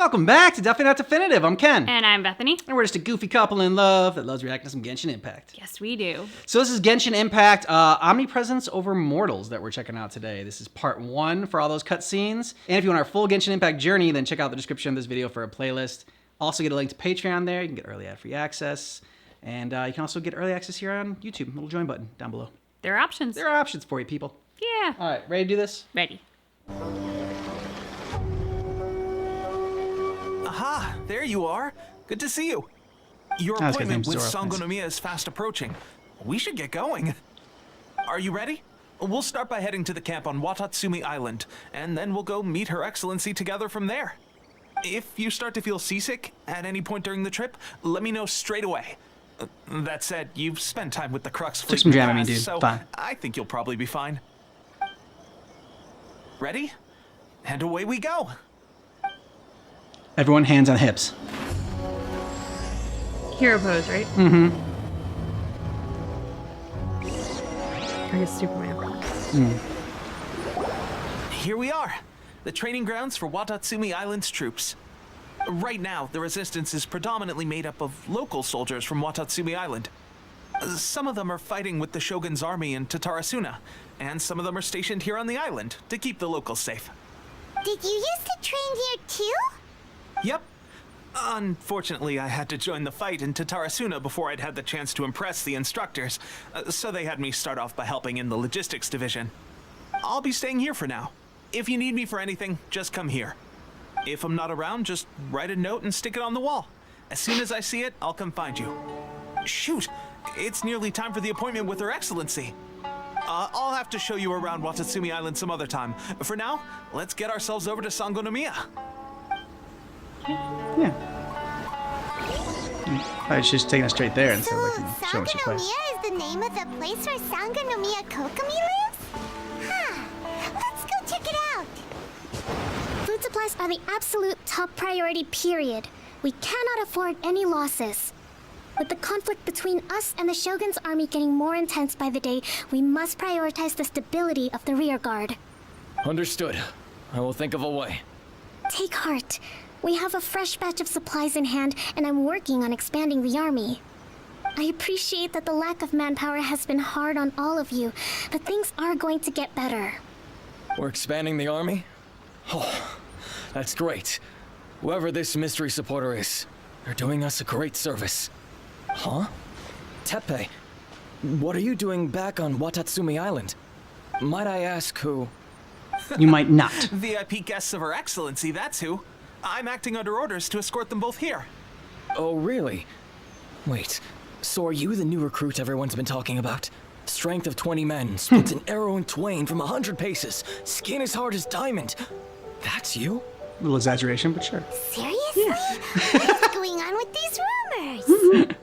Welcome back to Definitely Not Definitive. I'm Ken. And I'm Bethany. And we're just a goofy couple in love that loves reacting to some Genshin Impact. Yes, we do. So this is Genshin Impact, Omnipresence over Mortals that we're checking out today. This is part 1 for all those cutscenes. And if you want our full Genshin Impact journey, then check out the description of this video for a playlist. Also get a link to Patreon there. You can get early ad-free access. And you can also get early access here on YouTube. Little join button down below. There are options. There are options for you, people. Yeah. All right, ready to do this? Ready. Aha, there you are. Good to see you. Your Oh, appointment with Zoro, nice. Sangonomiya is fast approaching. We should get going. Are you ready? We'll start by heading to the camp on Watatsumi Island, and then we'll go meet Her Excellency together from there. If you start to feel seasick at any point during the trip, let me know straight away. That said, you've spent time with the Crux fleet some in the Dramamine, past, dude. so Fine. I think you'll probably be fine. Ready? And away we go. Everyone hands on hips. Hero pose, right? Mm-hmm. I guess Superman. Here we are, the training grounds for Watatsumi Island's troops. Right now, the resistance is predominantly made up of local soldiers from Watatsumi Island. Some of them are fighting with the Shogun's army in Tatarasuna, and some of them are stationed here on the island to keep the locals safe. Did you used to train here too? Yep. Unfortunately, I had to join the fight in Tatarasuna before I'd had the chance to impress the instructors, so they had me start off by helping in the logistics division. I'll be staying here for now. If you need me for anything, just come here. If I'm not around, just write a note and stick it on the wall. As soon as I see it, I'll come find you. Shoot, it's nearly time for the appointment with Her Excellency. I'll have to show you around Watatsumi Island some other time. For now, let's get ourselves over to Sangonomiya. Yeah. I was just taking us straight there instead of like showing us your quest. Sangonomiya is the name of the place where Sangonomiya Kokomi lives? Huh. Let's go check it out. Food supplies are the absolute top priority, period. We cannot afford any losses. With the conflict between us and the Shogun's army getting more intense by the day, we must prioritize the stability of the rear guard. Understood. I will think of a way. Take heart. We have a fresh batch of supplies in hand, and I'm working on expanding the army. I appreciate that the lack of manpower has been hard on all of you, but things are going to get better. We're expanding the army? Oh, that's great. Whoever this mystery supporter is, they're doing us a great service. Huh? Teppei, what are you doing back on Watatsumi Island? Might I ask who? You might not. VIP guests of Her Excellency, that's who. I'm acting under orders to escort them both here. Oh, really? Wait, so are you the new recruit everyone's been talking about? Strength of 20 men, splits an arrow in twain from 100 paces, skin as hard as diamond. That's you? A little exaggeration, but sure. Seriously? What's going on with these rumors?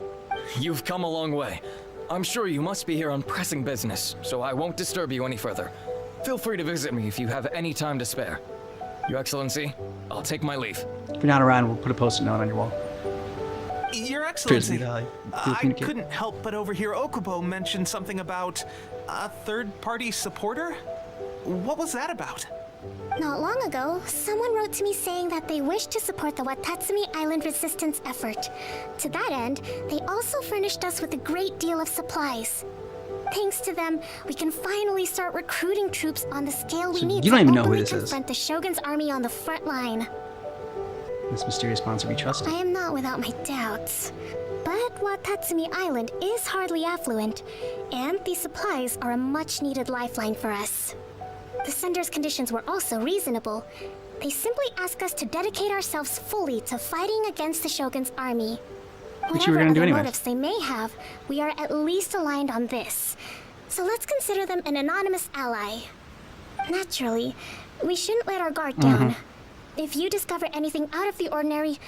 You've come a long way. I'm sure you must be here on pressing business, so I won't disturb you any further. Feel free to visit me if you have any time to spare. Your Excellency, I'll take my leave. If you're not around, we'll put a post-it note on your wall. Your Excellency, Previously, I communicate. couldn't help but overhear Okubo mention something about a third-party supporter? What was that about? Not long ago, someone wrote to me saying that they wish to support the Watatsumi Island resistance effort. To that end, they also furnished us with a great deal of supplies. Thanks to them, we can finally start recruiting troops on the scale we So need you to don't even know who openly this is. confront the Shogun's army on the front line. This mysterious sponsor we trust. I am not without my doubts. But Watatsumi Island is hardly affluent, and these supplies are a much-needed lifeline for us. The sender's conditions were also reasonable. They simply ask us to dedicate ourselves fully to fighting against the Shogun's army. Which you were Whatever gonna do other anyway. motives they may have, we are at least aligned on this. So let's consider them an anonymous ally. Naturally, we shouldn't let our guard down. If you discover anything out of the ordinary,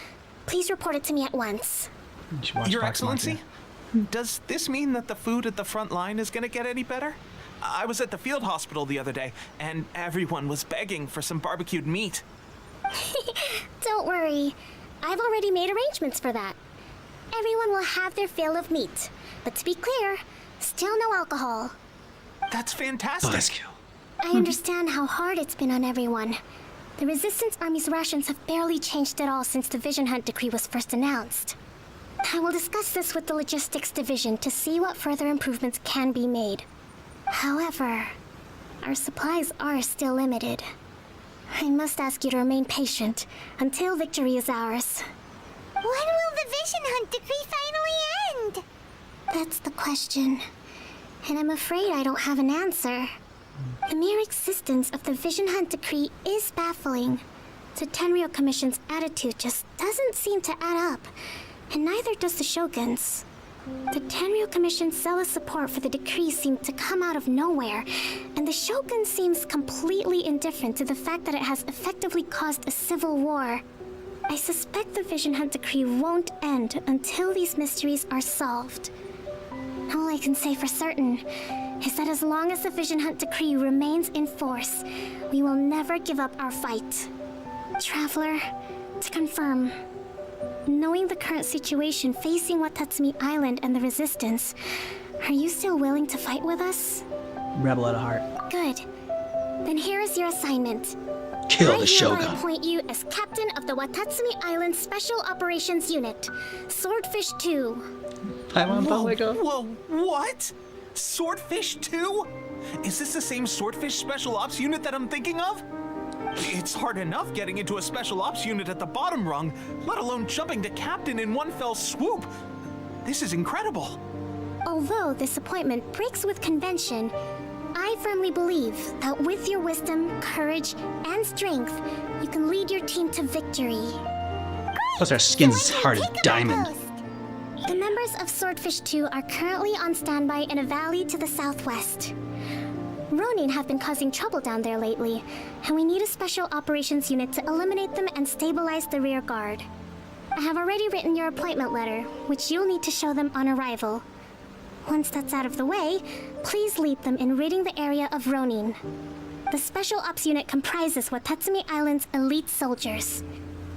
please report it to me at once. You should watch Your Fox Excellency, Mafia. does this mean that the food at the front line is gonna get any better? I was at the field hospital the other day, and everyone was begging for some barbecued meat. Don't worry. I've already made arrangements for that. Everyone will have their fill of meat. But to be clear, still no alcohol. That's fantastic. Buzzkill. I understand how hard it's been on everyone. The Resistance Army's rations have barely changed at all since the Vision Hunt decree was first announced. I will discuss this with the Logistics Division to see what further improvements can be made. However, our supplies are still limited. I must ask you to remain patient until victory is ours. When will the Vision Hunt decree finally end? That's the question. And I'm afraid I don't have an answer. The mere existence of the Vision Hunt decree is baffling. The Tenryou Commission's attitude just doesn't seem to add up, and neither does the Shogun's. The Tenryou Commission's zealous support for the decree seemed to come out of nowhere, and the Shogun seems completely indifferent to the fact that it has effectively caused a civil war. I suspect the Vision Hunt decree won't end until these mysteries are solved. All I can say for certain is that as long as the Vision Hunt decree remains in force, we will never give up our fight. Traveler, to confirm, knowing the current situation facing Watatsumi Island and the Resistance, are you still willing to fight with us? Rebel at heart. Good. Then here is your assignment. Kill the I hereby Shogun. appoint you as captain of the Watatsumi Island Special Operations Unit, Swordfish 2. Whoa, what? Swordfish 2? Is this the same Swordfish Special Ops unit that I'm thinking of? It's hard enough getting into a Special Ops unit at the bottom rung, let alone jumping to captain in one fell swoop. This is incredible. Although this appointment breaks with convention, I firmly believe that with your wisdom, courage, and strength, you can lead your team to victory. Plus our skin's hard as diamond. The members of Swordfish 2 are currently on standby in a valley to the southwest. Ronin have been causing trouble down there lately, and we need a special operations unit to eliminate them and stabilize the rear guard. I have already written your appointment letter, which you'll need to show them on arrival. Once that's out of the way, please lead them in ridding the area of Ronin. The Special Ops unit comprises Watatsumi Island's elite soldiers.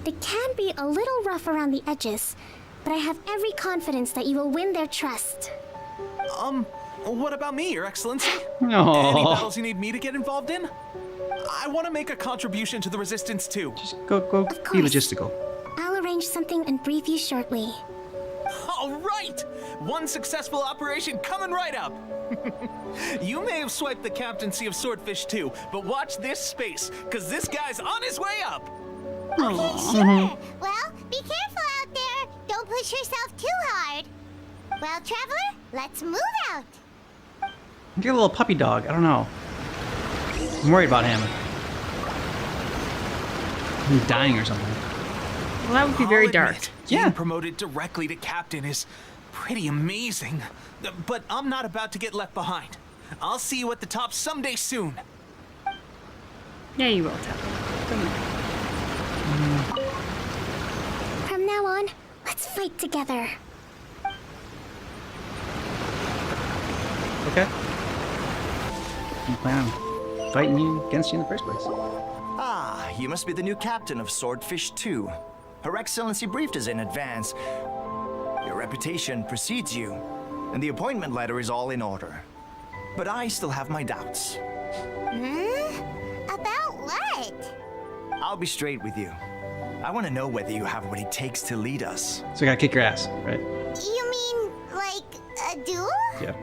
They can be a little rough around the edges, but I have every confidence that you will win their trust. What about me, Your Excellency? Aww. Any battles you need me to get involved in? I want to make a contribution to the Resistance too. Just go be course. logistical. I'll arrange something and brief you shortly. All right! One successful operation coming right up! You may have swiped the captaincy of Swordfish 2, but watch this space, because this guy's on his way up! Sure. Well, be careful out there. Don't push yourself too hard. Well, Traveler, let's move out. Get a little puppy dog. I don't know. I'm worried about him. He's dying or something. Well, that would be very dark. Being Yeah. promoted directly to captain is pretty amazing. But I'm not about to get left behind. I'll see you at the top someday soon. Yeah, you will, Tap. Don't worry. From now on, let's fight together. Okay. I plan on fighting you against you in the first place. Ah, you must be the new captain of Swordfish 2. Her Excellency briefed us in advance. Your reputation precedes you, and the appointment letter is all in order. But I still have my doubts. About what? I'll be straight with you. I want to know whether you have what it takes to lead us. So I gotta kick your ass, right? You mean, like, a duel? Yeah.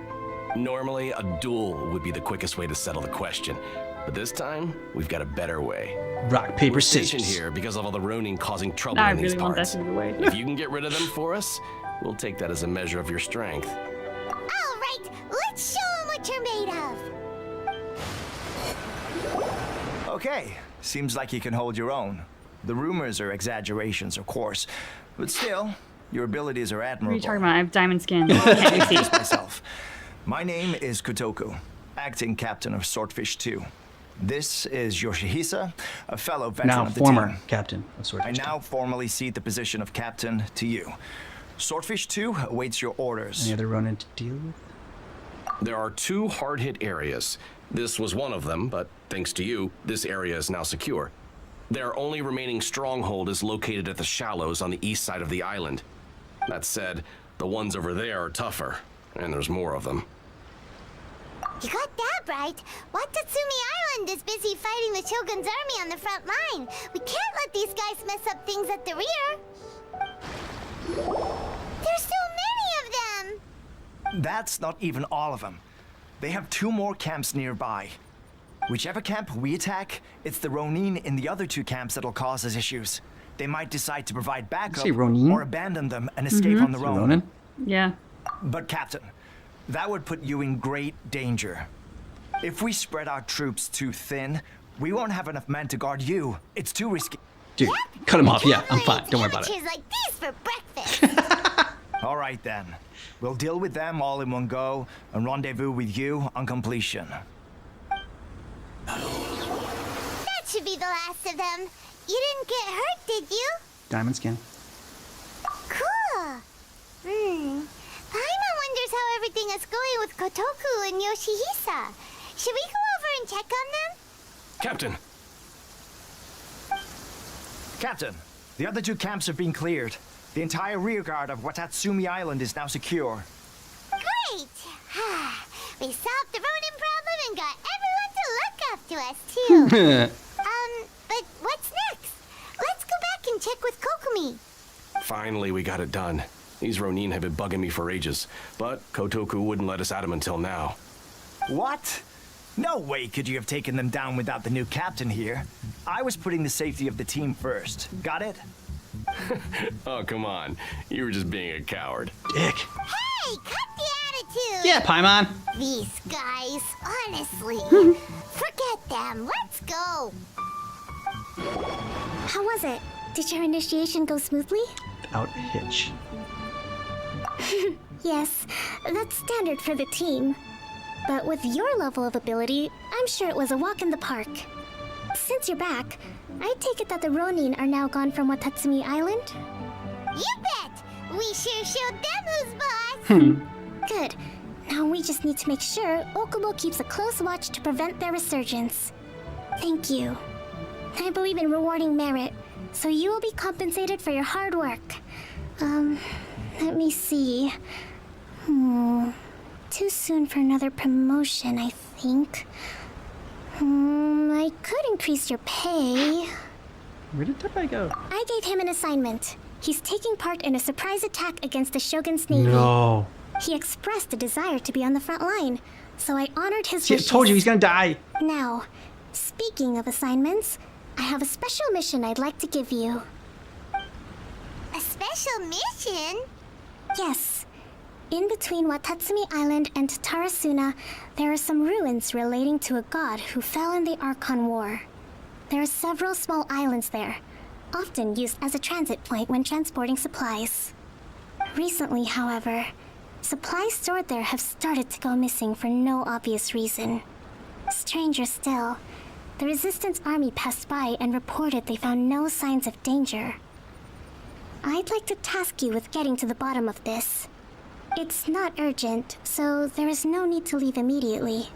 Normally, a duel would be the quickest way to settle the question. But this time, we've got a better way. Rock, paper, We're stationed scissors. here because of all the Ronin causing trouble I in these really want that parts. to be the way. If you can get rid of them for us, we'll take that as a measure of your strength. All right, let's show 'em what you're made of. Okay, seems like you can hold your own. The rumors are exaggerations, of course, but still, your abilities are What are admirable. you talking about? I have diamond skin. Can't you see? Myself. My name is Kotoku, acting captain of Swordfish 2. This is Yoshihisa, a fellow veteran Now of the former team. captain of I Swordfish. now formally cede the position of captain to you. Swordfish 2 awaits your orders. Any other Ronin to deal with? There are 2 hard-hit areas. This was one of them, but thanks to you, this area is now secure. Their only remaining stronghold is located at the shallows on the east side of the island. That said, the ones over there are tougher, and there's more of them. You got that right. Watatsumi Island is busy fighting the Shogun's army on the front line. We can't let these guys mess up things at the rear. There's so many of them! That's not even all of them. They have 2 more camps nearby. Whichever camp we attack, it's the Ronin in the other 2 camps that'll cause us issues. They might decide to provide backup say Ronin? or abandon them and escape on their own. Ronin? Yeah. But Captain, that would put you in great danger. If we spread our troops too thin, we won't have enough men to guard you. It's too risky. Dude, cut him off. Yeah, I'm fine. Don't worry about it. Amateurs like these for breakfast. All right then. We'll deal with them all in one go and rendezvous with you on completion. That should be the last of them. You didn't get hurt, did you? Diamond skin. Cool. Paimon wonders how everything is going with Kotoku and Yoshihisa. Should we go over and check on them? Captain, Captain, the other 2 camps have been cleared. The entire rearguard of Watatsumi Island is now secure. Great! We solved the Ronin problem and got everyone to look up to us, too. But what's next? Let's go back and check with Kokumi. finally we got it done. These Ronin have been bugging me for ages, but Kotoku wouldn't let us at him until now. What? No way could you have taken them down without the new captain here. I was putting the safety of the team first. Got it? Oh, come on. You were just being a coward. Dick. Hey, cut the attitude! Yeah, Paimon. These guys, honestly. Forget them. Let's go. How was it? Did your initiation go smoothly? Without a hitch. Yes, that's standard for the team. But with your level of ability, I'm sure it was a walk in the park. Since you're back, I take it that the Ronin are now gone from Watatsumi Island? You bet! We sure showed them who's boss! Good. Now we just need to make sure Okubo keeps a close watch to prevent their resurgence. Thank you. I believe in rewarding merit, so you will be compensated for your hard work. Let me see. Too soon for another promotion, I think. I could increase your pay. Where did Teppei go? I gave him an assignment. He's taking part in a surprise attack against the Shogun's navy. No. He expressed a desire to be on the front line, so I honored his See, I wishes. told you he's gonna die. Now, speaking of assignments, I have a special mission I'd like to give you. A special mission? Yes. In between Watatsumi Island and Tarasuna, there are some ruins relating to a god who fell in the Archon War. There are several small islands there, often used as a transit point when transporting supplies. Recently, however, supplies stored there have started to go missing for no obvious reason. Stranger still, the Resistance army passed by and reported they found no signs of danger. I'd like to task you with getting to the bottom of this. It's not urgent, so there is no need to leave immediately.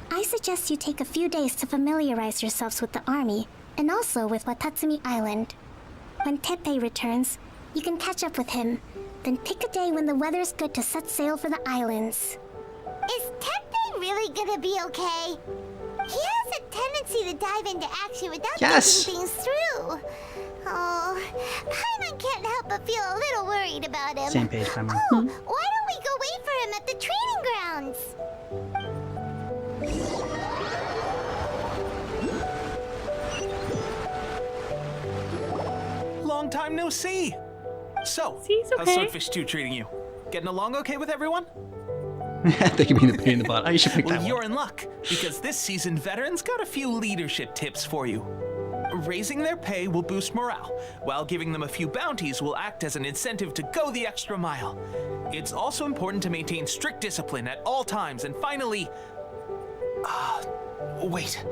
I suggest you take a few days to familiarize yourselves with the army, and also with Watatsumi Island. When Teppei returns, you can catch up with him, then pick a day when the weather's good to set sail for the islands. Is Teppei really gonna be okay? He has a tendency to dive into action without thinking things through. Oh, Paimon can't help but feel a little worried about him. Same page, Paimon. Oh, why don't we go wait for him at the training grounds? Long time no see. So, He's how's okay. Swordfish 2 treating you? Getting along okay with everyone? They can be the pain in the butt. I should pick Well, that you're one. in luck, because this season veterans got a few leadership tips for you. Raising their pay will boost morale, while giving them a few bounties will act as an incentive to go the extra mile. It's also important to maintain strict discipline at all times, and finally... wait.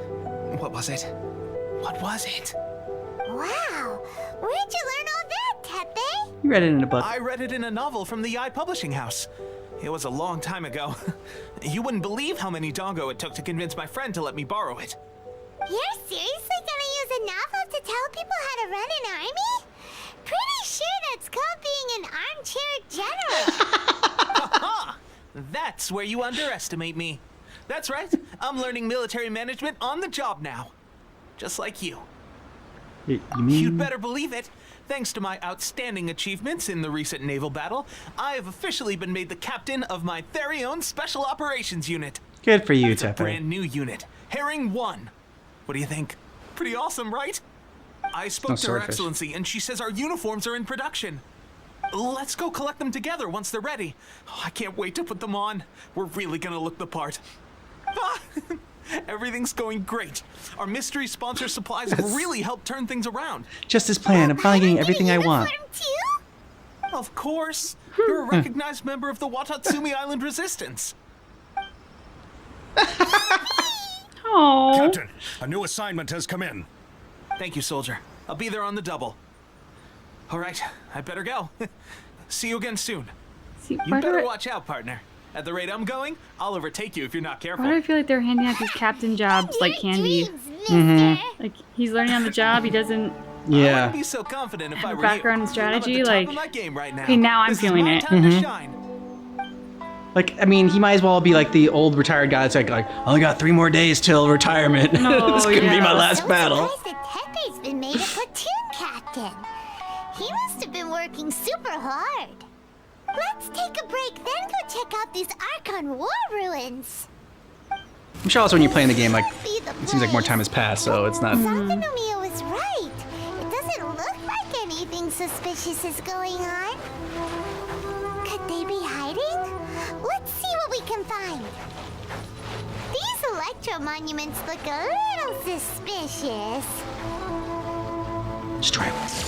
What was it? What was it? Wow, where'd you learn all that, Teppei? You read it in a book. I read it in a novel from the Publishing House. It was a long time ago. You wouldn't believe how many doggo it took to convince my friend to let me borrow it. You're seriously gonna use a novel to tell people how to run an army? Pretty sure that's called being an armchair general. Aha! That's where you underestimate me. That's right. I'm learning military management on the job now. Just like you. You mean? You'd better believe it. Thanks to my outstanding achievements in the recent naval battle, I have officially been made the captain of my very own Special Operations Unit. Good for you, It's a Tepe. brand new unit, Herring 1. What do you think? Pretty awesome, right? I spoke to Her swordfish. Excellency, and she says our uniforms are in production. Let's go collect them together once they're ready. Oh, I can't wait to put them on. We're really gonna look the part. Ah, everything's going great. Our mystery sponsor supplies have really helped turn things around. Just as planned. I'm finally getting everything I want. Uniform too? Of course. You're a recognized member of the Watatsumi Island Resistance. Oh. Captain, a new assignment has come in. Thank you, soldier. I'll be there on the double. All right, I better go. See you again soon. See, You better watch out, partner. At the rate I'm going, I'll overtake you if you're not careful. Why do I feel like they're handing out these captain jobs like Your candy? dreams, mister. Like he's learning on the job. He doesn't. I Yeah. wouldn't be so confident if I were Background you. and strategy, I'm at the top like- of my game right now. Okay, now I'm This is feeling my it. time to shine. Like, I mean, he might as well be like the old retired guy that's like I only got 3 more days till retirement. Oh, This could be yeah. my last So battle. surprised that Tepe's been made a platoon captain. He must have been working super hard. Let's take a break, then go check out these Archon War ruins. I'm sure also when you're playing the game, like, Be the it seems like more time has passed, so it's not. Santanomia was right. It doesn't look like anything suspicious is going on. Could they be hiding? Let's see what we can find. These electro monuments look a little suspicious. Just try it.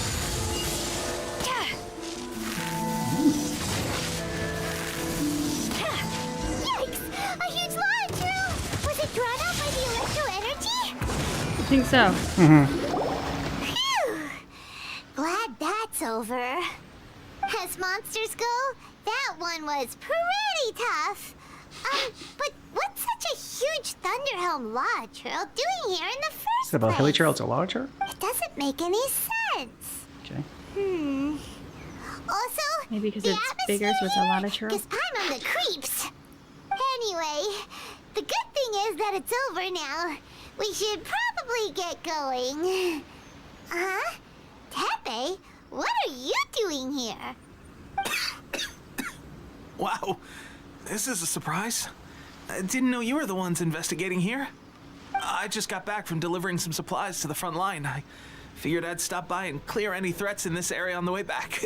Yikes! A huge launch room! Was it drawn out by the electro energy? I think so. Phew! Glad that's over. As monsters go, that one was pretty tough. But what's such a huge Thunderhelm Law Trail doing here in the first Is it about place? Hilly Trail? It's a log trail? It doesn't make any sense. Okay. Also, Maybe because the it's bigger, so it's a lot of atmosphere churros. here, 'cause I'm on the creeps. Anyway, the good thing is that it's over now. We should probably get going. Huh? Tepe, what are you doing here? Wow, this is a surprise. I didn't know you were the ones investigating here. I just got back from delivering some supplies to the front line. I figured I'd stop by and clear any threats in this area on the way back.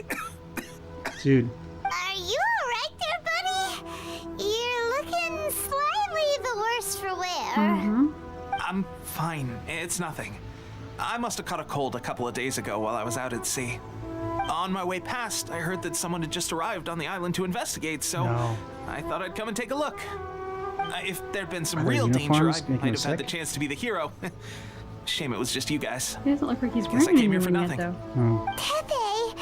Dude. Are you alright there, buddy? You're looking slightly the worse for wear. I'm fine. It's nothing. I must have caught a cold a couple of days ago while I was out at sea. On my way past, I heard that someone had just arrived on the island to investigate, so No. I thought I'd come and take a look. If there'd been some Are there real danger, uniforms I making might him have had the sick? chance to be the hero. Shame it was just you guys. He doesn't look like he's Guess I wearing came here for anything yet, nothing. though. Tepe,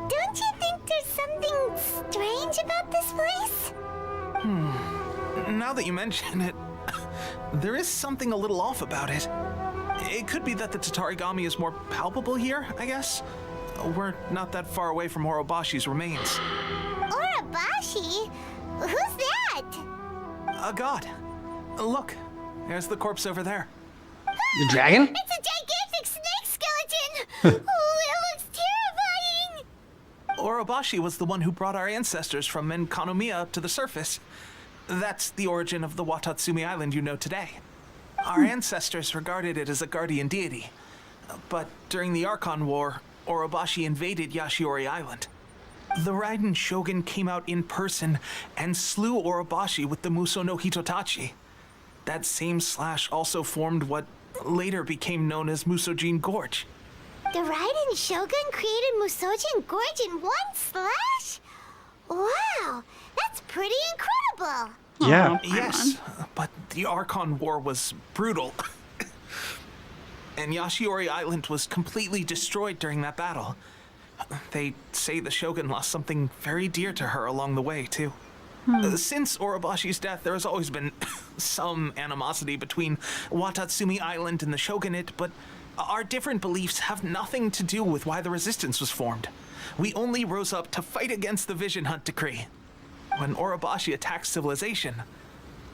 don't you think there's something strange about this place? Now that you mention it, there is something a little off about it. It could be that the Tatarigami is more palpable here, I guess. We're not that far away from Orobashi's remains. Urabashi? Who's that? A god. Look, there's the corpse over there. The dragon? It's a gigantic snake skeleton! Oh, it looks terrifying! Orobashi was the one who brought our ancestors from Menkanomiya up to the surface. That's the origin of the Watatsumi Island you know today. Our ancestors regarded it as a guardian deity. But during the Archon War, Orobashi invaded Yashiori Island. The Raiden Shogun came out in person and slew Orobashi with the Muso no Hitotachi. That same slash also formed what later became known as Musojin Gorge. The Raiden Shogun created Musojin Gorge in one slash? Wow, that's pretty incredible! Yeah. Aw, Yes, but the Archon War was brutal. And Yashiori Island was completely destroyed during that battle. They say the Shogun lost something very dear to her along the way, too. Since Orobashi's death, there has always been some animosity between Watatsumi Island and the Shogunate, but our different beliefs have nothing to do with why the resistance was formed. We only rose up to fight against the Vision Hunt Decree. When Orobashi attacked civilization,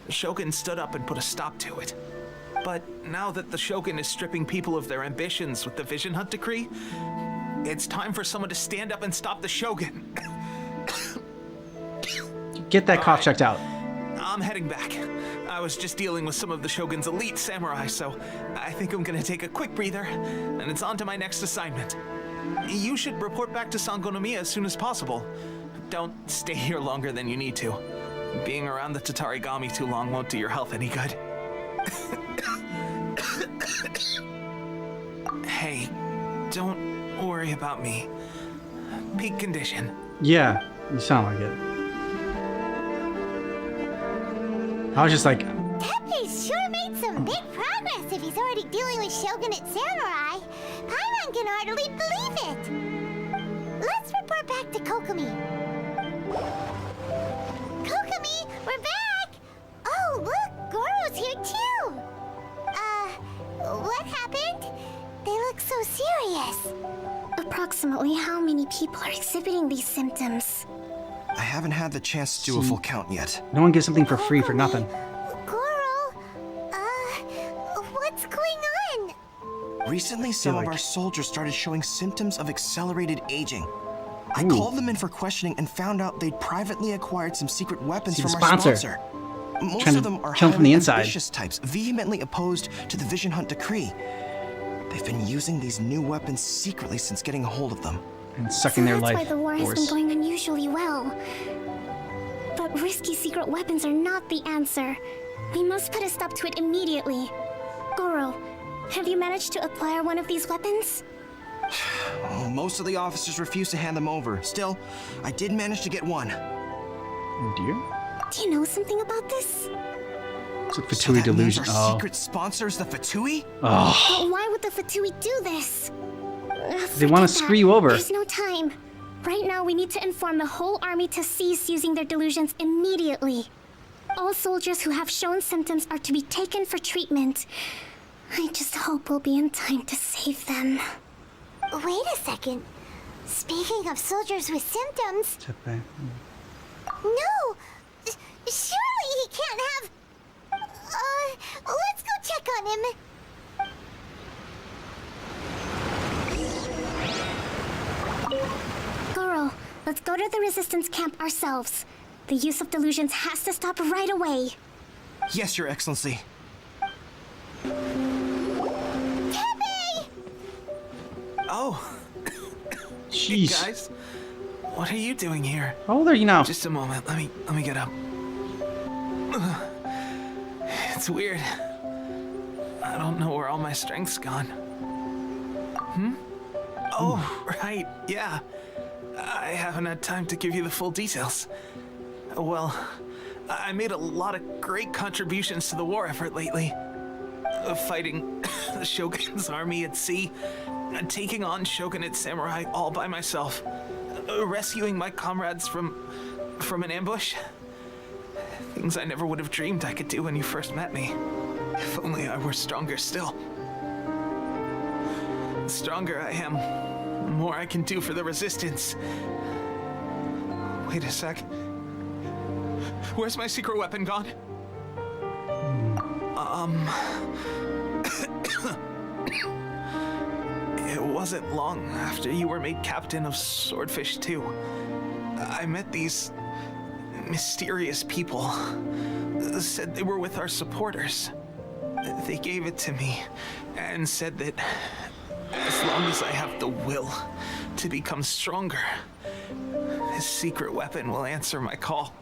Shogun stood up and put a stop to it. But now that the Shogun is stripping people of their ambitions with the Vision Hunt decree, it's time for someone to stand up and stop the Shogun. Get that cough checked out. I'm heading back. I was just dealing with some of the Shogun's elite samurai, so I think I'm gonna take a quick breather, and it's on to my next assignment. You should report back to Sangonomiya as soon as possible. Don't stay here longer than you need to. Being around the Tatarigami too long won't do your health any good. Hey, don't worry about me. Peak condition. Yeah, you sound like it. I was just like, Teppei's sure made some big progress if he's already dealing with Shogunate samurai. Paimon can hardly believe it. Let's report back to Kokomi. Kokomi, we're back! Oh, look, Goro's here too! What happened? They look so serious. Approximately how many people are exhibiting these symptoms? I haven't had the chance to do a full count yet. no one gets something for free for nothing. Goro, what's going on? Recently, some like- of our soldiers started showing symptoms of accelerated aging. I Ooh. called them in for questioning and found out they'd privately acquired some secret weapons See the from our sponsor. sponsor. Most Trying of to them are kill 'em from highly the inside. ambitious types, vehemently opposed to the Vision Hunt decree. They've been using these new weapons secretly since getting a hold of them. And sucking their That's life why the war has been force. going unusually well. But risky secret weapons are not the answer. We must put a stop to it immediately. Goro, have you managed to acquire one of these weapons? Most of the officers refuse to hand them over. Still, I did manage to get one. Oh dear. Do you know something about this? It's a So Fatui that means delusion. our Oh. secret sponsor is the Fatui? Oh. But why would the Fatui do this? They want to screw you over. There's no time. Right now, we need to inform the whole army to cease using their delusions immediately. All soldiers who have shown symptoms are to be taken for treatment. I just hope we'll be in time to save them. Wait a second. Speaking of soldiers with symptoms, Teppei. no! Surely he can't have... let's go check on him. Goro, let's go to the resistance camp ourselves. The use of delusions has to stop right away. Yes, Your Excellency. Teppei! Oh, Jeez. guys, what are you doing here? How old are you now? Just a moment. Let me get up. It's weird. I don't know where all my strength's gone. Oh, right. Yeah. I haven't had time to give you the full details. Well, I made a lot of great contributions to the war effort lately. Fighting the Shogun's army at sea, taking on Shogunate samurai all by myself, rescuing my comrades from an ambush. Things I never would have dreamed I could do when you first met me. If only I were stronger still. The stronger I am, the more I can do for the resistance. Wait a sec. Where's my secret weapon gone? It wasn't long after you were made captain of Swordfish 2. I met these mysterious people. Said they were with our supporters. They gave it to me and said that as long as I have the will to become stronger, his secret weapon will answer my call.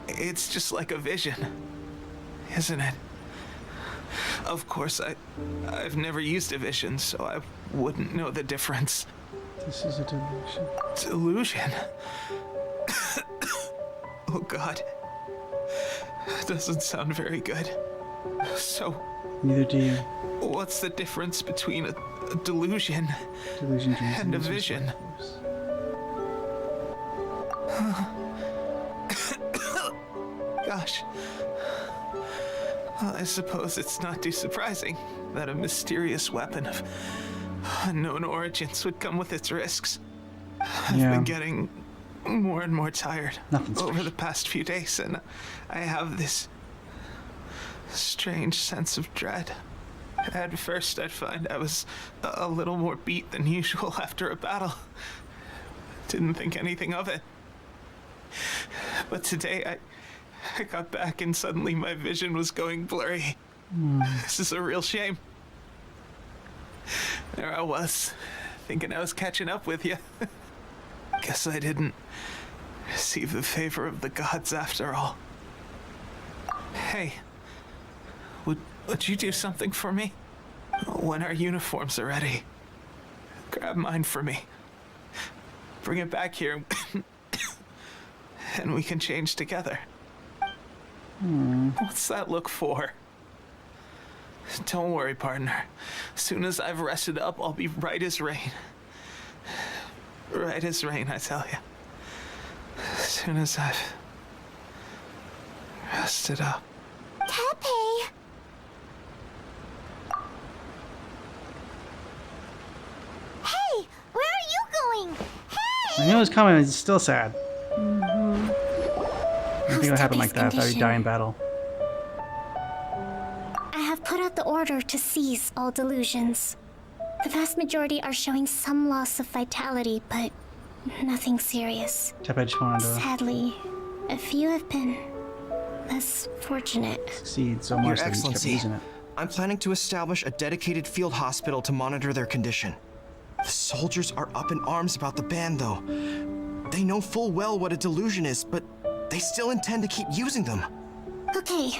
It's just like a vision, isn't it? Of course, I've never used a vision, so I wouldn't know the difference. This is a delusion. Delusion? Oh God. That doesn't sound very good. So, Neither do you. what's the difference between a delusion Delusion, dreams, and a illusions, vision? force. Gosh. Well, I suppose it's not too surprising that a mysterious weapon of unknown origins would come with its risks. I've Yeah. been getting more and more tired Nothing's over free. the past few days, and I have this strange sense of dread. At first, I'd find I was a little more beat than usual after a battle. Didn't think anything of it. But today, I got back and suddenly my vision was going blurry. This is a real shame. There I was, thinking I was catching up with you. Guess I didn't receive the favor of the gods after all. Hey, would you do something for me? When our uniforms are ready, grab mine for me. Bring it back here, and we can change together. What's that look for? Don't worry, partner. As soon as I've rested up, I'll be right as rain. Right as rain, I tell you. As soon as I've rested up. Tepe! Hey, where are you going? Hey! I knew it was coming. It's still sad. I think it would happen like that. I thought he'd die in battle. I have put out the order to cease all delusions. The vast majority are showing some loss of vitality, but nothing serious. Tepe just wanted to Sadly, a few have been less fortunate. succeed so Your much that he kept Excellency, using it. I'm planning to establish a dedicated field hospital to monitor their condition. The soldiers are up in arms about the ban, though. They know full well what a delusion is, but they still intend to keep using them. Okay,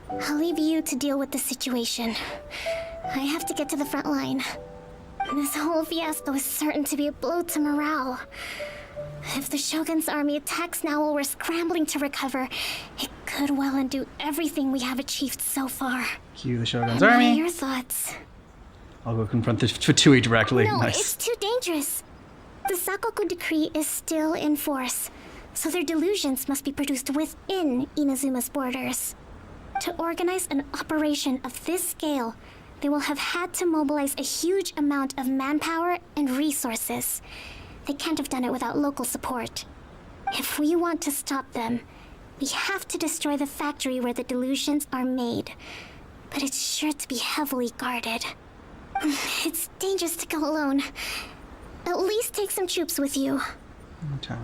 I'll leave you to deal with the situation. I have to get to the front line. This whole fiasco is certain to be a blow to morale. If the Shogun's army attacks now while we're scrambling to recover, it could well undo everything we have achieved so far. Cue the Shogun's What are army. your thoughts? I'll go confront the Fatui directly. No, Nice. it's too dangerous. The Sakoku decree is still in force, so their delusions must be produced within Inazuma's borders. To organize an operation of this scale, they will have had to mobilize a huge amount of manpower and resources. They can't have done it without local support. If we want to stop them, we have to destroy the factory where the delusions are made. But it's sure to be heavily guarded. It's dangerous to go alone. At least take some troops with you. Okay.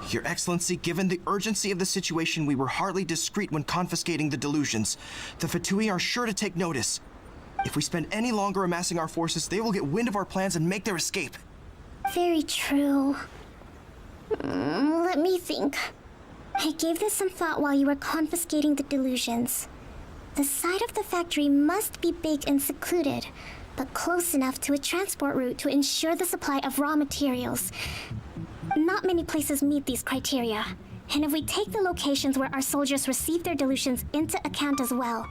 Your Excellency, given the urgency of the situation, we were hardly discreet when confiscating the delusions. The Fatui are sure to take notice. If we spend any longer amassing our forces, they will get wind of our plans and make their escape. Very true. Let me think. I gave this some thought while you were confiscating the delusions. The side of the factory must be big and secluded, but close enough to a transport route to ensure the supply of raw materials. Not many places meet these criteria, and if we take the locations where our soldiers receive their delusions into account as well,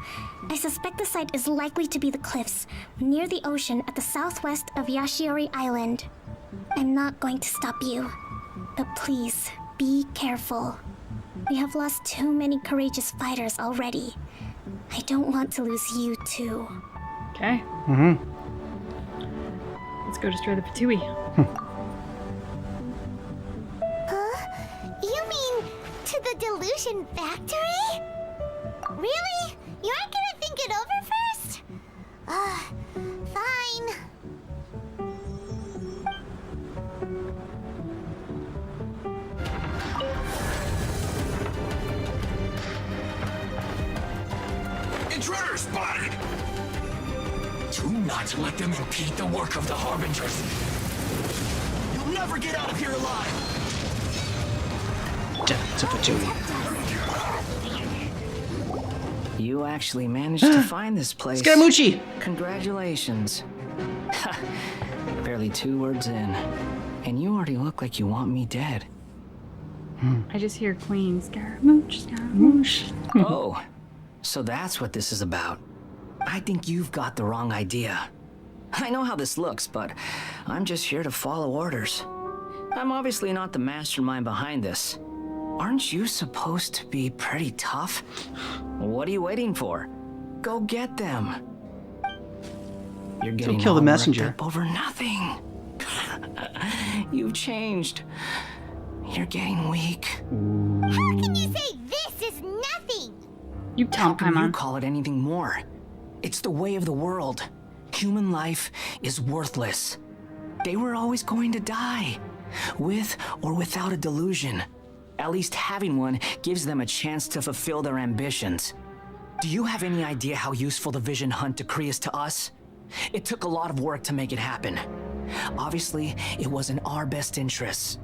I suspect the site is likely to be the cliffs, near the ocean at the southwest of Yashiori Island. I'm not going to stop you, but please, be careful. We have lost too many courageous fighters already. I don't want to lose you too. Okay. Let's go destroy the Fatui. You mean to the delusion factory? Really? You aren't gonna think it over first? Fine. Intruder spotted! Do not let them impede the work of the Harbingers. You'll never get out of here alive! Death to Fatui. You actually managed to find this place. Scaramucci! Congratulations. Barely 2 words in, and you already look like you want me dead. I just hear Queen. Scaramouche, Scaramouche. Oh, so that's what this is about. I think you've got the wrong idea. I know how this looks, but I'm just here to follow orders. I'm obviously not the mastermind behind this. Aren't you supposed to be pretty tough? What are you waiting for? Go get them. You're getting kill the all worked messenger. up over nothing. You've changed. You're getting weak. How can you say this is nothing? You tell How can you Paimon. call it anything more? It's the way of the world. Human life is worthless. They were always going to die, with or without a delusion. At least having one gives them a chance to fulfill their ambitions. Do you have any idea how useful the Vision Hunt decree is to us? It took a lot of work to make it happen. Obviously, it was in our best interests.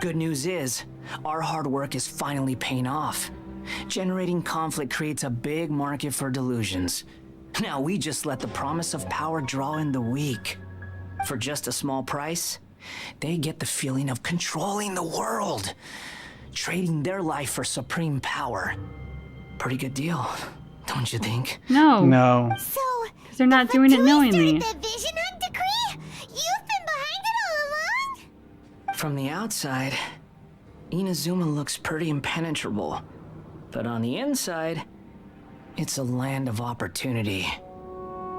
Good news is, our hard work is finally paying off. Generating conflict creates a big market for delusions. Now we just let the promise of power draw in the weak. For just a small price, they get the feeling of controlling the world, trading their life for supreme power. Pretty good deal, don't you think? No. No. So, Because they're not doing it knowingly. the Vision Hunt decree? You've been behind it all along? From the outside, Inazuma looks pretty impenetrable. But on the inside, it's a land of opportunity.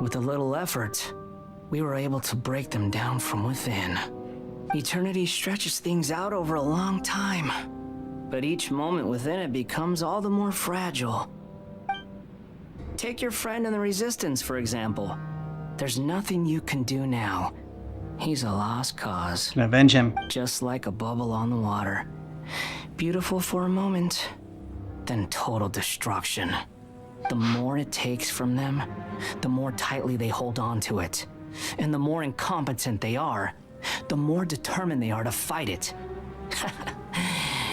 With a little effort, we were able to break them down from within. Eternity stretches things out over a long time, but each moment within it becomes all the more fragile. Take your friend in the Resistance, for example. There's nothing you can do now. He's a lost cause. Gonna avenge him. Just like a bubble on the water. Beautiful for a moment, then total destruction. The more it takes from them, the more tightly they hold on to it. And the more incompetent they are, the more determined they are to fight it.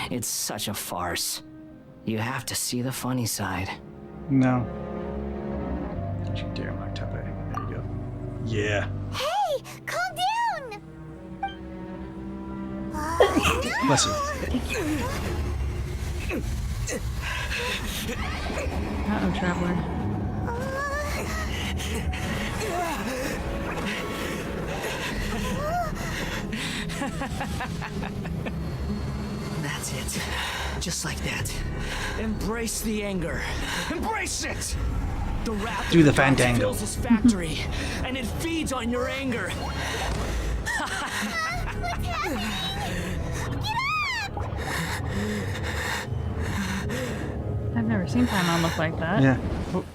It's such a farce. You have to see the funny side. No. Don't you dare mock Tepe. There you go. Yeah. Hey, calm down! Bless you. Uh-oh, Traveler. That's it. Just like that. Embrace the anger. Embrace it! The wrath Do the of gods fandango. fills this factory, and it feeds on your anger. I've never seen Paimon look like that. Yeah. Oh.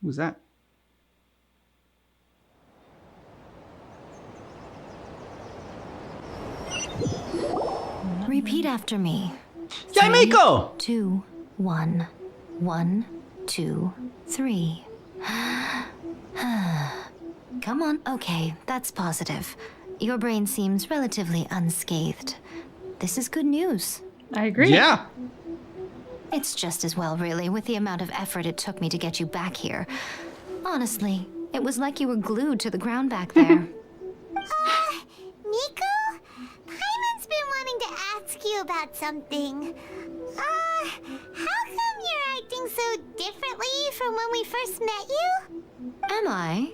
Who's that? Repeat after me. Yaimiko! 2, 1, 1, 2, 3. Come on. Okay, that's positive. Your brain seems relatively unscathed. This is good news. I agree. Yeah. It's just as well, really, with the amount of effort it took me to get you back here. Honestly, it was like you were glued to the ground back there. Nico? Paimon's been wanting to ask you about something. How come you're acting so differently from when we first met you? Am I?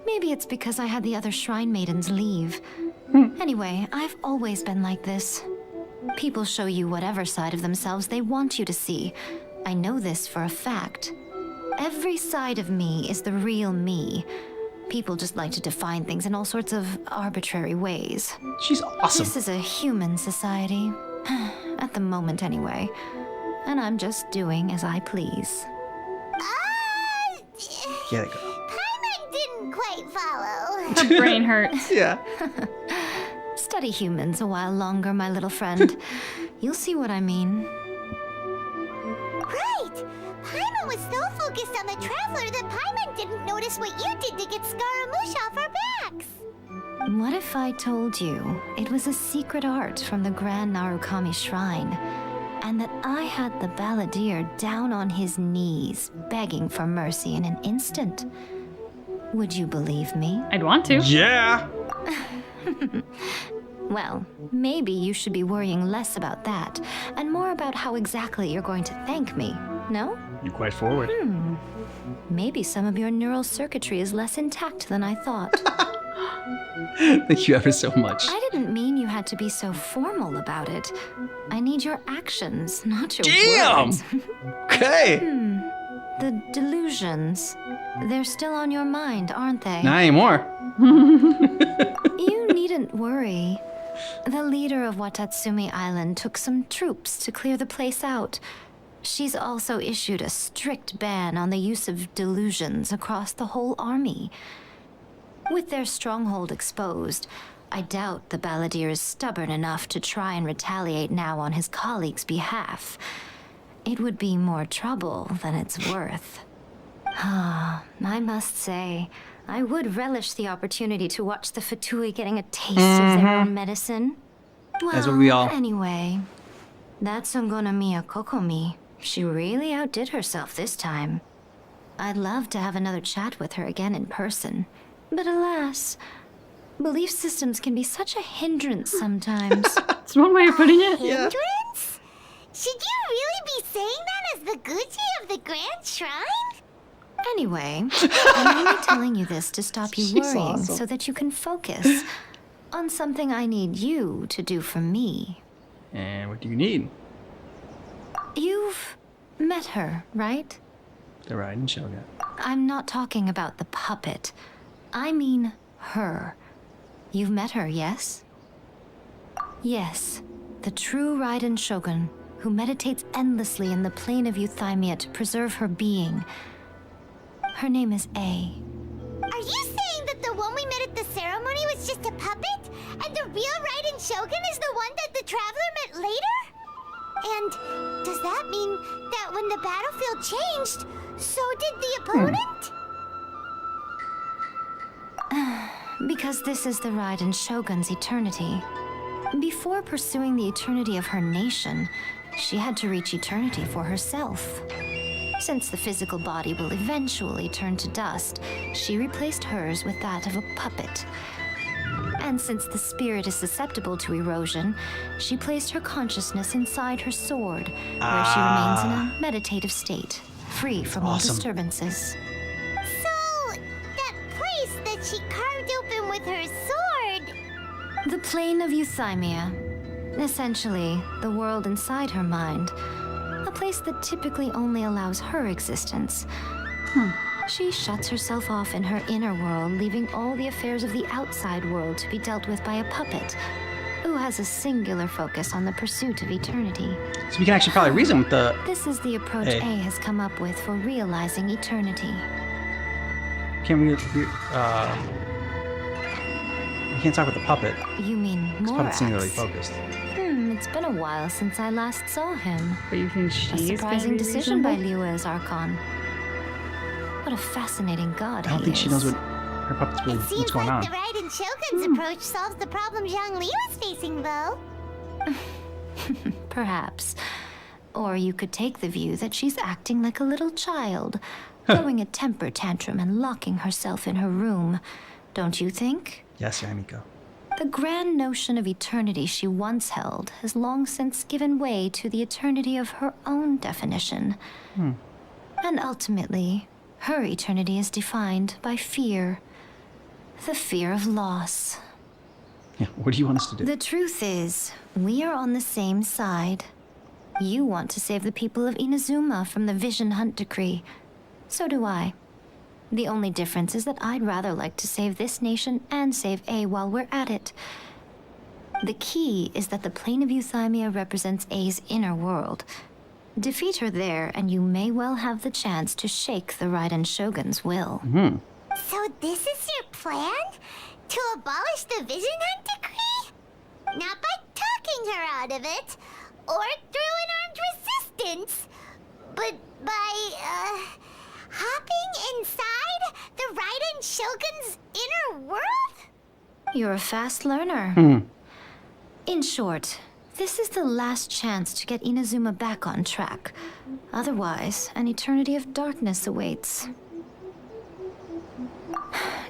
Maybe it's because I had the other Shrine Maidens leave. Anyway, I've always been like this. People show you whatever side of themselves they want you to see. I know this for a fact. Every side of me is the real me. People just like to define things in all sorts of arbitrary ways. She's awesome. This is a human society. At the moment, anyway. And I'm just doing as I please. Yeah, they go. Paimon didn't quite follow. Her brain hurts. Yeah. Study humans a while longer, my little friend. You'll see what I mean. Right! Paimon was so focused on the Traveler that Paimon didn't notice what you did to get Scaramouche off our backs. What if I told you it was a secret art from the Grand Narukami Shrine, and that I had the balladeer down on his knees, begging for mercy in an instant? Would you believe me? I'd want to. Yeah. Well, maybe you should be worrying less about that, and more about how exactly you're going to thank me, no? You're quite forward. Maybe some of your neural circuitry is less intact than I thought. Thank you ever so much. I didn't mean you had to be so formal about it. I need your actions, not your Damn! words. Okay. The delusions. They're still on your mind, aren't they? Not anymore. You needn't worry. The leader of Watatsumi Island took some troops to clear the place out. She's also issued a strict ban on the use of delusions across the whole army. With their stronghold exposed, I doubt the balladeer is stubborn enough to try and retaliate now on his colleague's behalf. It would be more trouble than it's worth. I must say, I would relish the opportunity to watch the Fatui getting a taste of their own medicine. Well, That's what we all... Anyway, that Songonomiya Kokomi, she really outdid herself this time. I'd love to have another chat with her again in person. But alas, belief systems can be such a hindrance sometimes. It's one way of putting it. Hindrance? Should you really be saying that as the Gucci of the Grand Shrine? Anyway, I'm only telling you this to stop you worrying so that you can focus on something I need you to do for me. And what do you need? You've met her, right? The Raiden Shogun. I'm not talking about the puppet. I mean her. You've met her, yes? Yes, the true Raiden Shogun, who meditates endlessly in the plane of Euthymia to preserve her being. Her name is A. Are you saying that the one we met at the ceremony was just a puppet? And the real Raiden Shogun is the one that the Traveler met later? And does that mean that when the battlefield changed, so did the opponent? Because this is the Raiden Shogun's eternity. Before pursuing the eternity of her nation, she had to reach eternity for herself. Since the physical body will eventually turn to dust, she replaced hers with that of a puppet. And since the spirit is susceptible to erosion, she placed her consciousness inside her sword, where she remains in a meditative state, free from all disturbances. So, that place that she carved open with her sword... The plane of Euthymia. Essentially, the world inside her mind. A place that typically only allows her existence. She shuts herself off in her inner world, leaving all the affairs of the outside world to be dealt with by a puppet, who has a singular focus on the pursuit of eternity. So we can actually probably reason with the... This is the approach A has come up with for realizing eternity. Can we... You can't talk with the puppet. You mean It's Morax? puppet's singularly focused. It's been a while since I last saw him. But you think A she's surprising decision by reasonable? Liua's Archon. What a fascinating god I don't he think is. she knows what her puppet's really... It What's seems going like on. the Raiden Shogun's approach solves the problem Zhang Li was facing, though. Perhaps. Or you could take the view that she's acting like a little child, throwing a temper tantrum and locking herself in her room. Don't you think? Yes, Yamiko. The grand notion of eternity she once held has long since given way to the eternity of her own definition. And ultimately, her eternity is defined by fear. The fear of loss. Yeah, what do you want us to do? The truth is, we are on the same side. You want to save the people of Inazuma from the Vision Hunt decree. So do I. The only difference is that I'd rather like to save this nation and save A while we're at it. The key is that the plane of Euthymia represents A's inner world. Defeat her there, and you may well have the chance to shake the Raiden Shogun's will. So this is your plan? To abolish the Vision Hunt decree? Not by talking her out of it, or through an armed resistance, but by, hopping inside the Raiden Shogun's inner world? You're a fast learner. In short, this is the last chance to get Inazuma back on track. Otherwise, an eternity of darkness awaits.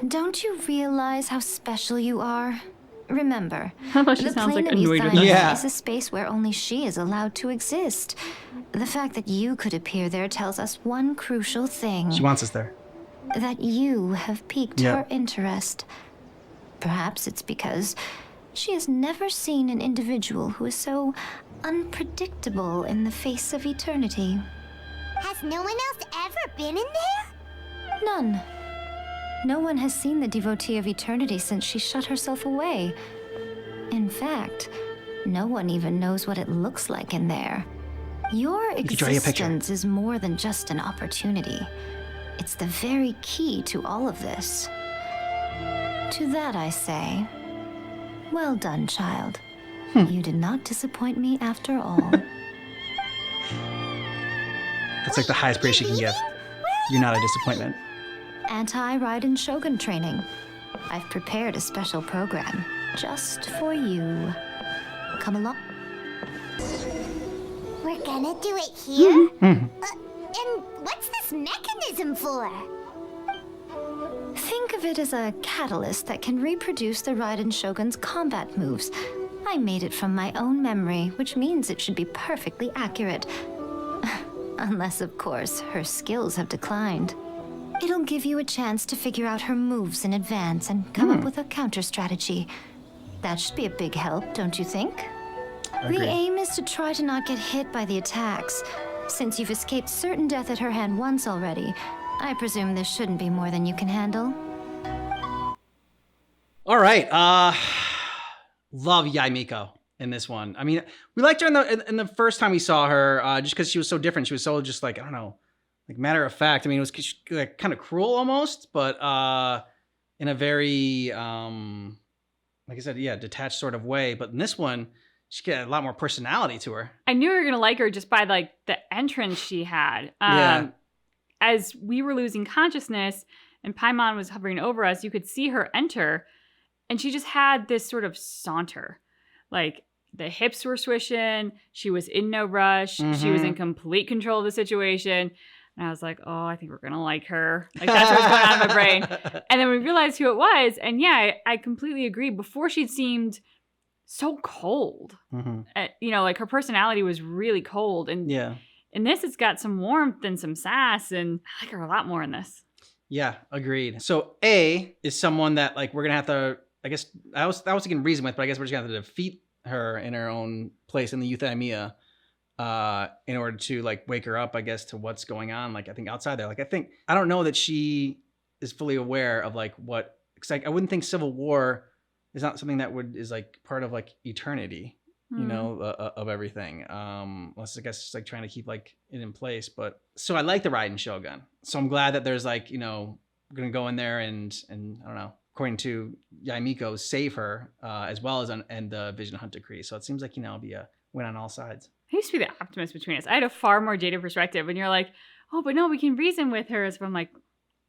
Don't you realize how special you are? Remember, How about she the sounds plane like of annoyed with Euthymia us? Yeah. is a space where only she is allowed to exist. The fact that you could appear there tells us one crucial thing. She wants us there. That you have piqued Yeah. her interest. Perhaps it's because she has never seen an individual who is so unpredictable in the face of eternity. Has Has no one else ever been in there? None. No one has seen the devotee of eternity since she shut herself away. In fact, no one even knows what it looks like in there. Your existence is more than just an opportunity. It's the very key to all of this. To that I say, well done, child. You did not disappoint me after all. That's like the highest praise she can give. You're not a disappointment. Anti-Raiden Shogun training. I've prepared a special program just for you. Come along. We're gonna do it here? And what's this mechanism for? Think of it as a catalyst that can reproduce the Raiden Shogun's combat moves. I made it from my own memory, which means it should be perfectly accurate. Unless, of course, her skills have declined. It'll give you a chance to figure out her moves in advance and come up with a counter strategy. That should be a big help, don't you think? Agreed. The aim is to try to not get hit by the attacks. Since you've escaped certain death at her hand once already, I presume this shouldn't be more than you can handle. All right. Love Yae Miko in this one. I mean, we liked her in the first time we saw her, just because she was so different. She was so just like, I don't know, like matter of fact. I mean, it was like kind of cruel almost, but in a very, like I said, yeah, detached sort of way. But in this one, she got a lot more personality to her. I knew we were gonna like her just by like the entrance she had. Yeah. As we were losing consciousness and Paimon was hovering over us, you could see her enter, and she just had this sort of saunter. Like the hips were swishing, she was in no rush, she was in complete control of the situation. And I was like, oh, I think we're gonna like her. Like that's what was going on in my brain. And then we realized who it was, and yeah, I completely agree. Before she'd seemed so cold. You know, like her personality was really cold. And yeah. In this, it's got some warmth and some sass, and I like her a lot more in this. Yeah, agreed. So A is someone that like we're gonna have to, I guess I was thinking reason with, but I guess we're just gonna have to defeat her in her own place in the Euthymia in order to like wake her up, I guess, to what's going on. Like I think outside there. Like I don't know that she is fully aware of like what, because like I wouldn't think civil war is not something that is like part of like eternity. You know, of everything. Unless I guess just like trying to keep like it in place. But so I like the Raiden Shogun. So I'm glad that there's like, you know, we're gonna go in there and I don't know, according to Yae Miko, save her as well as end the Vision Hunt decree. So it seems like, you know, it'll be a win on all sides. I used to be the optimist between us. I had a far more jaded perspective, and you're like, oh, but no, we can reason with her. So I'm like,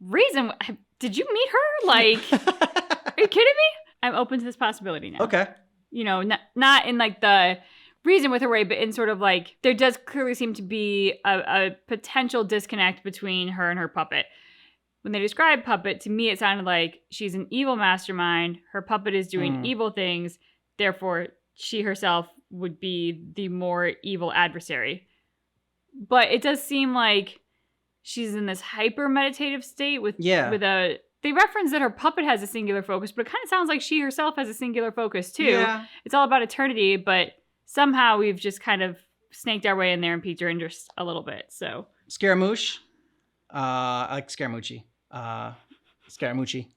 reason? Did you meet her? Like, are you kidding me? I'm open to this possibility now. Okay. You know, not in like the reason with her way, but in sort of like, there does clearly seem to be a potential disconnect between her and her puppet. When they describe puppet, to me, it sounded like she's an evil mastermind. Her puppet is doing evil things. Therefore, she herself would be the more evil adversary. But it does seem like she's in this hyper meditative state with a... They reference that her puppet has a singular focus, but it kind of sounds like she herself has a singular focus too. Yeah. It's all about eternity, but somehow we've just kind of snaked our way in there and piqued her interest a little bit. So Scaramouche. I like Scaramucci. Scaramucci.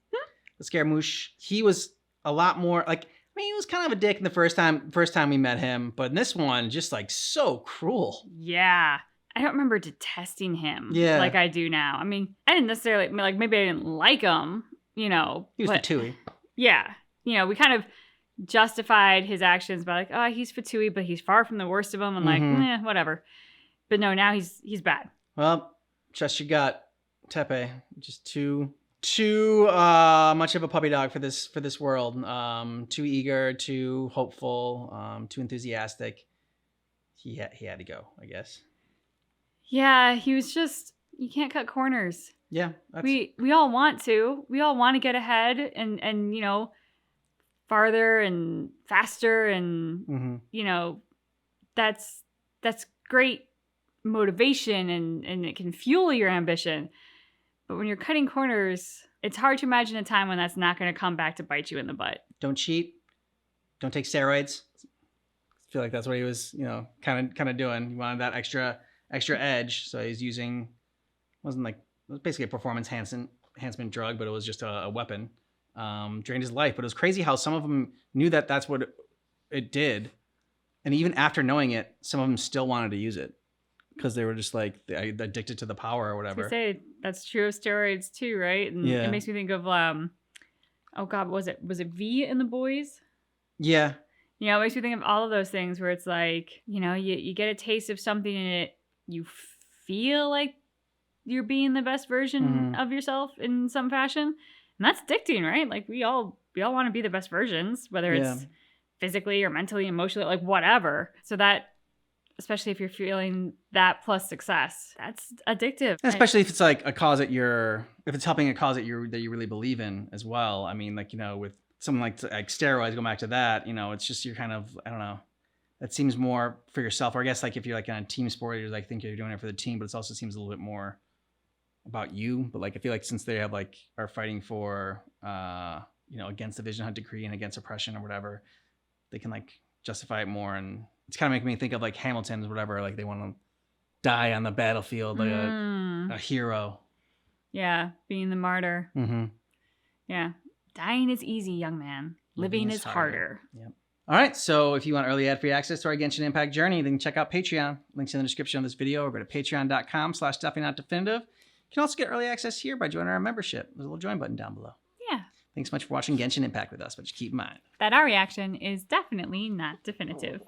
The Scaramouche. He was a lot more like, I mean, he was kind of a dick in the first time we met him, but in this one, just like so cruel. Yeah. I don't remember detesting him like I do now. I mean, I didn't necessarily, like, maybe I didn't like him, you know. He was Fatui. Yeah. You know, we kind of justified his actions by like, oh, he's Fatui, but he's far from the worst of them. And like, whatever. But no, now he's bad. Well, trust your gut, Tepe. Just too much of a puppy dog for this world. Too eager, too hopeful, too enthusiastic. He had to go, I guess. Yeah, he was just, you can't cut corners. Yeah. We all want to. We all want to get ahead and you know, farther and faster and, you know, that's great motivation and it can fuel your ambition. But when you're cutting corners, it's hard to imagine a time when that's not going to come back to bite you in the butt. Don't cheat. Don't take steroids. I feel like that's what he was, you know, kind of doing. He wanted that extra extra edge. So he's using, it was basically a performance enhancement drug, but it was just a weapon. Drained his life. But it was crazy how some of them knew that that's what it did. And even after knowing it, some of them still wanted to use it because they were just like addicted to the power or whatever. I was gonna say, that's true of steroids too, right? And Yeah. it makes me think of, oh God, was it V in The Boys? Yeah. You know, it makes me think of all of those things where it's like, you know, you get a taste of something and you feel like you're being the best version of yourself in some fashion. And that's addicting, right? Like we all want to be the best versions, whether it's physically or mentally, emotionally, like whatever. So that, especially if you're feeling that plus success, that's addictive. And especially if it's like a cause if it's helping a cause that you really believe in as well. I mean, like, you know, with something like steroids, going back to that, you know, it's just, you're kind of, I don't know, that seems more for yourself. Or I guess like if you're like in a team sport, you're like, think you're doing it for the team, but it also seems a little bit more about you. But like, I feel like since they have like, are fighting for, you know, against the Vision Hunt decree and against oppression or whatever, they can like justify it more. And it's kind of making me think of like Hamilton's, whatever, like they want to die on the battlefield, like a hero. Yeah, being the martyr. Mm-hmm. Yeah. Dying is easy, young man. Living is harder. Yep. All right, so if you want early ad-free access to our Genshin Impact journey, then check out Patreon. Links in the description of this video, or go to patreon.com/definitely-not-definitive. You can also get early access here by joining our membership. There's a little join button down below. Yeah. Thanks so much for watching Genshin Impact with us, but just keep in mind that our reaction is definitely not definitive.